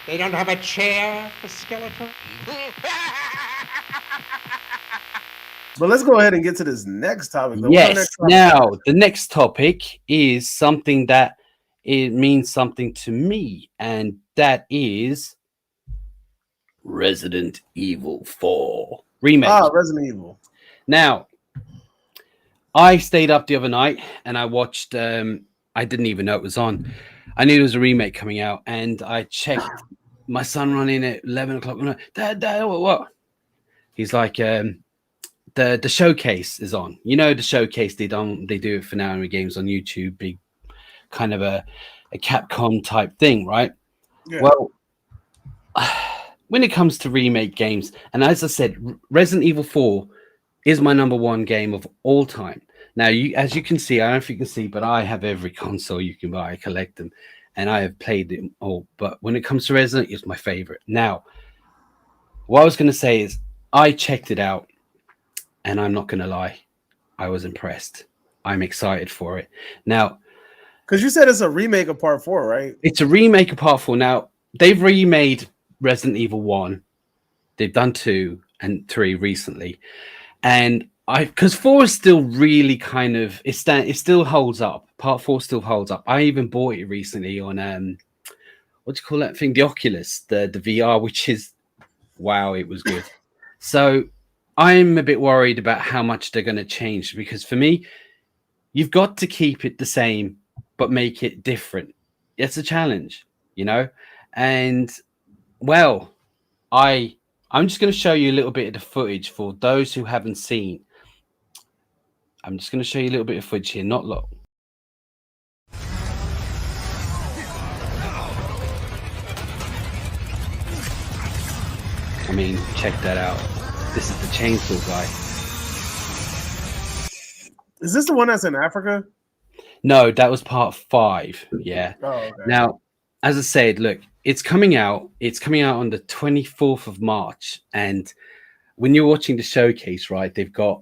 They don't have a chair for Skeletor? But let's go ahead and get to this next topic, though. What's our Yes. next topic? Now, the next topic is something that it means something to me, and that is Resident Evil 4 remake. Resident Evil. Now, I stayed up the other night and I watched. I didn't even know it was on. I knew there was a remake coming out, and I checked. My son running at 11 o'clock. I'm like, Dad, what? He's like, the showcase is on. You know, the showcase they do it for now in games on YouTube. Big kind of a Capcom type thing, right? Yeah. Well, when it comes to remake games, and as I said, Resident Evil 4 is my number one game of all time. Now, as you can see, I don't know if you can see, but I have every console you can buy. I collect them, and I have played them all. But when it comes to Resident, it's my favorite. Now, what I was going to say is, I checked it out, and I'm not going to lie, I was impressed. I'm excited for it. Now, because you said it's a remake of Part 4, right? it's a remake of Part 4. Now, they've remade Resident Evil 1. They've done 2 and 3 recently. And because 4 is still really kind of it still holds up. Part 4 still holds up. I even bought it recently on what do you call that thing? The Oculus, the VR, which is wow, it was good. So I'm a bit worried about how much they're going to change, because for me, you've got to keep it the same but make it different. It's a challenge, you know? And well, I'm just going to show you a little bit of the footage for those who haven't seen. I'm just going to show you a little bit of footage here, not long. I mean, check that out. This is the chainsaw guy. Is this the one that's in Africa? No, that was part 5. Yeah. Oh, okay. Now, as I said, look, it's coming out. It's coming out on the 24th of March. And when you're watching the showcase, right, they've got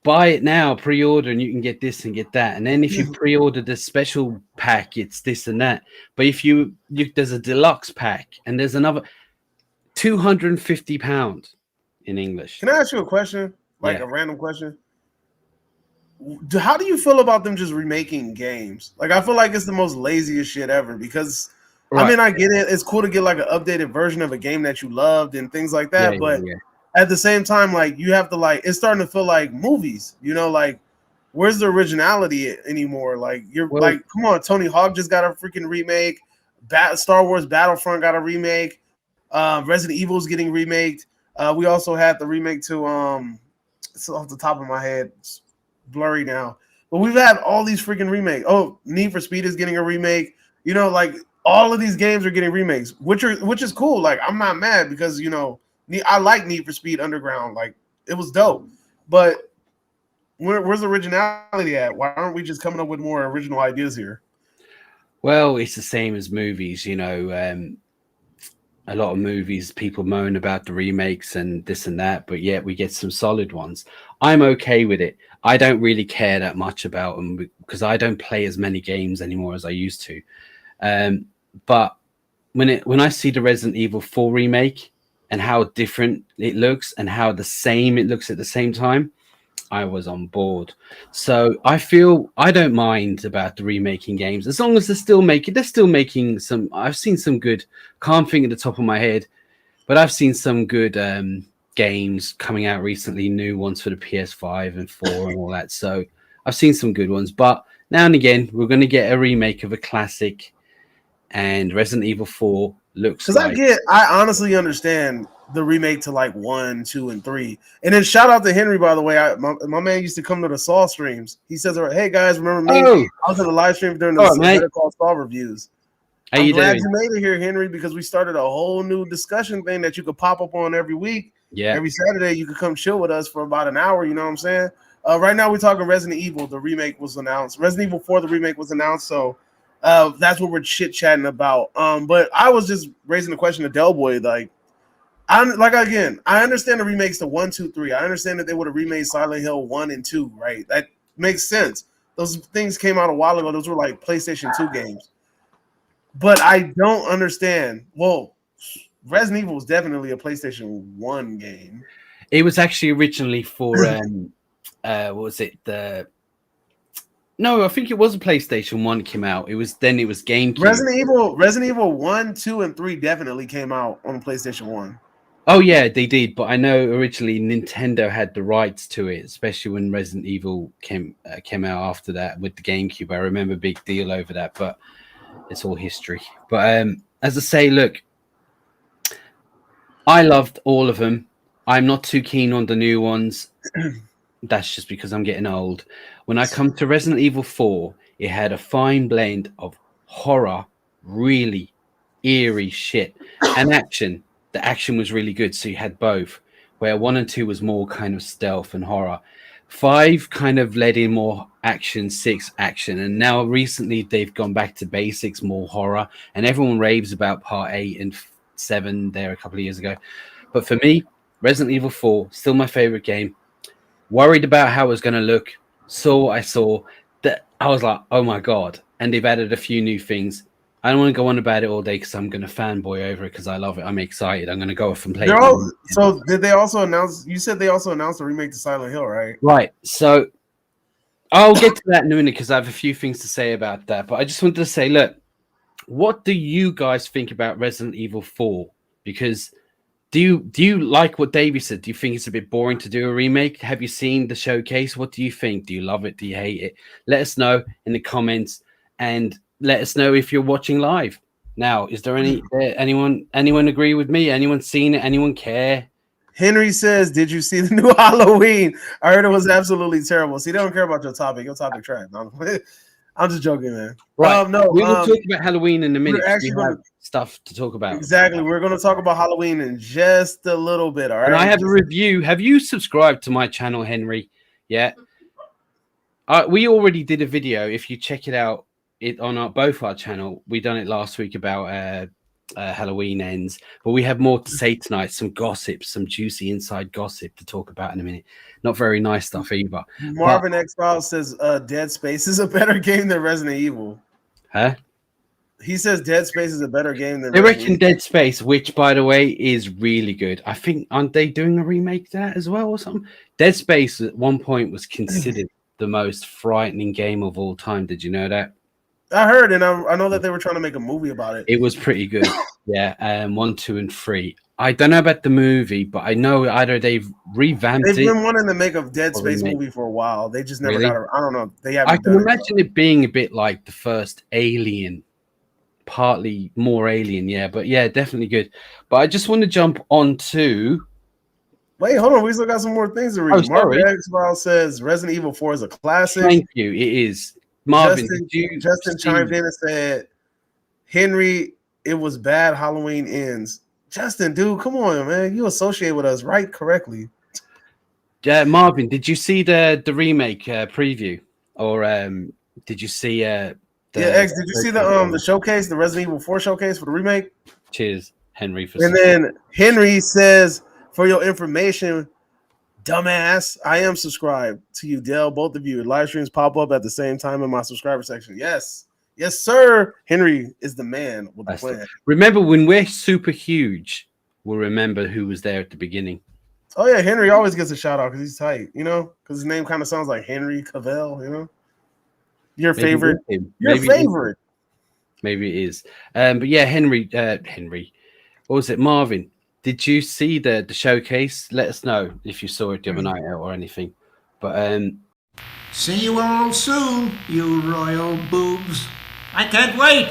buy it now, pre-order, and you can get this and get that. And then if you pre-order the special pack, it's this and that. But if you there's a deluxe pack, and there's another £250 in English. Can I ask you a question? Like Yeah. a random question? How do you feel about them just remaking games? Like, I feel like it's the most laziest shit ever, because Right. I mean, I get it. It's cool to get like an updated version of a game that you loved and things like that. Yeah, but yeah. at the same time, like, you have to, like, it's starting to feel like movies, you know, like, where's the originality anymore? Like, you're like, come on, Tony Hawk just got a freaking remake. Star Wars Battlefront got a remake. Resident Evil's getting remaked. We also had the remake to it's off the top of my head, it's blurry now. But we've had all these freaking remakes. Oh, Need for Speed is getting a remake. You know, like, all of these games are getting remakes, which is cool. Like, I'm not mad, because, you know, I like Need for Speed Underground. Like, it was dope. But where's the originality at? Why aren't we just coming up with more original ideas here? Well, it's the same as movies, you know. A lot of movies, people moan about the remakes and this and that, but yet we get some solid ones. I'm okay with it. I don't really care that much about them, because I don't play as many games anymore as I used to. But when I see the Resident Evil 4 remake and how different it looks and how the same it looks at the same time, I was on board. So I feel I don't mind about the remaking games, as long as they're still making some. I've seen some good, can't think at the top of my head, but I've seen some good games coming out recently, new ones for the PS5 and 4 and all that. So I've seen some good ones, but now and again we're going to get a remake of a classic, and Resident Evil 4 looks because like. I honestly understand the remake to like 1, 2, and 3. And then shout out to Henry, by the way. My man used to come to the Saw streams. He says, "Hey guys, remember me? Oh, I was in a live stream during the Better Call Saul reviews." How I'm you glad doing? you made it here, Henry, because we started a whole new discussion thing that you could pop up on every week. Yeah. Every Saturday, you could come chill with us for about an hour. You know what I'm saying? Right now, we're talking Resident Evil. The remake was announced. Resident Evil 4, the remake was announced. So that's what we're chit-chatting about. But I was just raising the question to Delboy, like, I understand the remakes to 1, 2, 3. I understand that they would have remade Silent Hill 1 and 2, right? That makes sense. Those things came out a while ago. Those were like PlayStation 2 games. But I don't understand. Well, Resident Evil was definitely a PlayStation 1 game. It was actually originally for what was it? No, I think it was a PlayStation 1 came out. It was GameCube. Resident Evil 1, 2, and 3 definitely came out on PlayStation 1. Oh yeah, they did. But I know originally Nintendo had the rights to it, especially when Resident Evil came out after that with the GameCube. I remember a big deal over that, but it's all history. But as I say, look, I loved all of them. I'm not too keen on the new ones. That's just because I'm getting old. When I come to Resident Evil 4, it had a fine blend of horror, really eerie shit, and action. The action was really good, so you had both. Where 1 and 2 was more kind of stealth and horror. 5 kind of led in more action, 6 action, and now recently they've gone back to basics, more horror, and everyone raves about part 8 and 7 there a couple of years ago. But for me, Resident Evil 4, still my favorite game. Worried about how it was going to look. Saw what I saw. That I was like, oh my God. And they've added a few new things. I don't want to go on about it all day because I'm going to fanboy over it because I love it. I'm excited. I'm going to go off and play it. So did they also announce, you said they also announced a remake to Silent Hill, right? Right. So I'll get to that in a minute because I have a few things to say about that. But I just wanted to say, look, what do you guys think about Resident Evil 4? Because do you like what Davey said? Do you think it's a bit boring to do a remake? Have you seen the showcase? What do you think? Do you love it? Do you hate it? Let us know in the comments and let us know if you're watching live. Now, is there anyone agree with me? Anyone seen it? Anyone care? Henry says, did you see the new Halloween? I heard it was absolutely terrible. See, they don't care about your topic. Your topic trash. I'm just joking, man. Right. No, we will talk about Halloween in a minute. Actually have stuff to talk about. Exactly. We're going to talk about Halloween in just a little bit. All right. And I have a review. Have you subscribed to my channel, Henry? Yeah. We already did a video. If you check it out, on both our channel, we done it last week about Halloween ends, but we have more to say tonight. Some gossip, some juicy inside gossip to talk about in a minute. Not very nice stuff either. Marvin X Files says Dead Space is a better game than Resident Evil. Huh? He says Dead Space is a better game than they reckon Dead Space, which by the way is really good. I think aren't they doing a remake of that as well or something? Dead Space at one point was considered the most frightening game of all time. Did you know that? I heard, and I know that they were trying to make a movie about it. It was pretty good. Yeah, 1, 2, and 3. I don't know about the movie, but I know either they've revamped it. They've been wanting to make a Dead Space movie for a while. They just never got it. I don't know. They haven't. I can imagine it being a bit like the first Alien, partly more Alien, yeah. But yeah, definitely good. But I just want to jump on to. Wait, hold on. We still got some more things to read. Marvin X File says Resident Evil 4 is a classic. Thank you. It is. Marvin, Justin chimed in and said, Henry, it was bad. Halloween ends. Justin, dude, come on, man. You associate with us right correctly. Marvin, did you see the remake preview? Or did you see X, did you see the showcase, the Resident Evil 4 showcase for the remake? Cheers, Henry. And then Henry says, for your information, dumbass, I am subscribed to you, Dell. Both of you. Live streams pop up at the same time in my subscriber section. Yes, sir. Henry is the man with the plan. Remember, when we're super huge, we'll remember who was there at the beginning. Oh yeah, Henry always gets a shout out because he's tight, because his name kind of sounds like Henry Cavill. Your favorite. Your favorite. Maybe it is. But yeah, Henry. What was it, Marvin? Did you see the showcase? Let us know if you saw it the other night or anything. But see you all soon, you royal boobs. I can't wait.